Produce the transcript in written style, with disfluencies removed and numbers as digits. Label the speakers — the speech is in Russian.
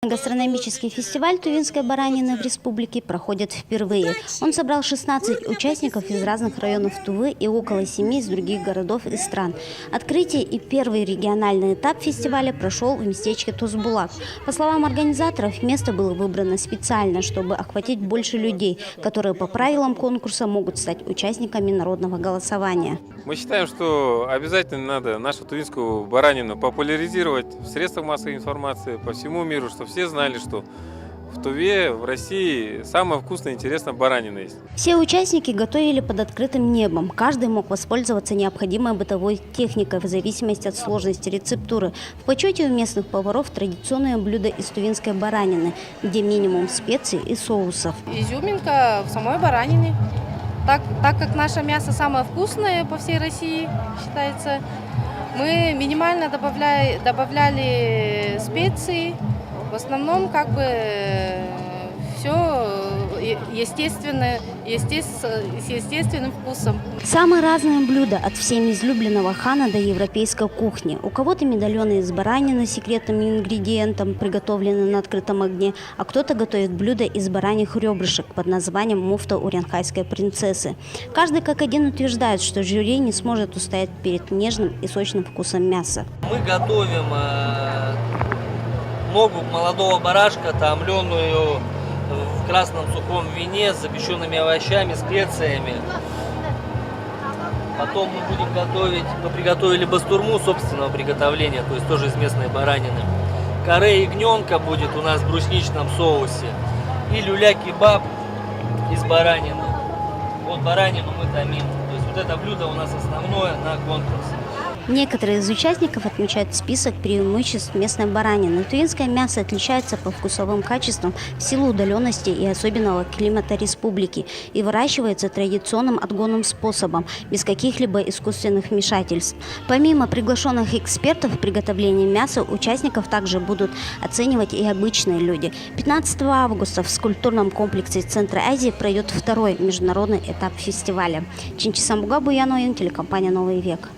Speaker 1: Гастрономический фестиваль тувинской баранины в республике проходит впервые. Он собрал 16 участников из разных районов Тувы и около 7 из других городов и стран. Открытие и первый региональный этап фестиваля прошел в местечке Тузбулак. По словам организаторов, место было выбрано специально, чтобы охватить больше людей, которые по правилам конкурса могут стать участниками народного голосования.
Speaker 2: Мы считаем, что обязательно надо нашу тувинскую баранину популяризировать в средствах массовой информации по всему миру, чтобы все знали, что в Туве, в России самая вкусная и интересная баранина есть.
Speaker 1: Все участники готовили под открытым небом. Каждый мог воспользоваться необходимой бытовой техникой в зависимости от сложности рецептуры. В почете у местных поваров традиционные блюда из тувинской баранины, где минимум специй и соусов.
Speaker 3: Изюминка в самой баранине. Так как наше мясо самое вкусное по всей России, считается, мы минимально добавляли специи. В основном все естественно, с естественным вкусом.
Speaker 1: Самые разные блюда, от всеми излюбленного хана до европейской кухни. У кого-то медальоны из баранины с секретным ингредиентом, приготовленные на открытом огне, а кто-то готовит блюда из бараньих ребрышек под названием муфта уренхайской принцессы. Каждый как один утверждает, что жюри не сможет устоять перед нежным и сочным вкусом мяса.
Speaker 4: Мы готовим ногу молодого барашка, томленную в красном сухом вине с запеченными овощами, специями. Потом мы будем готовить, мы приготовили бастурму собственного приготовления, то есть тоже из местной баранины. Каре ягненка будет у нас в брусничном соусе. И люля-кебаб из баранины. Вот баранину мы томим. То есть вот это блюдо у нас основное на конкурсе.
Speaker 1: Некоторые из участников отмечают список преимуществ местной баранины. Тувинское мясо отличается по вкусовым качествам в силу удаленности и особенного климата республики и выращивается традиционным отгонным способом, без каких-либо искусственных вмешательств. Помимо приглашенных экспертов в приготовлении мяса, участников также будут оценивать и обычные люди. 15 августа в скульптурном комплексе Центра Азии пройдет второй международный этап фестиваля. Чинчисамбуга Буяноин, телекомпания «Новый век».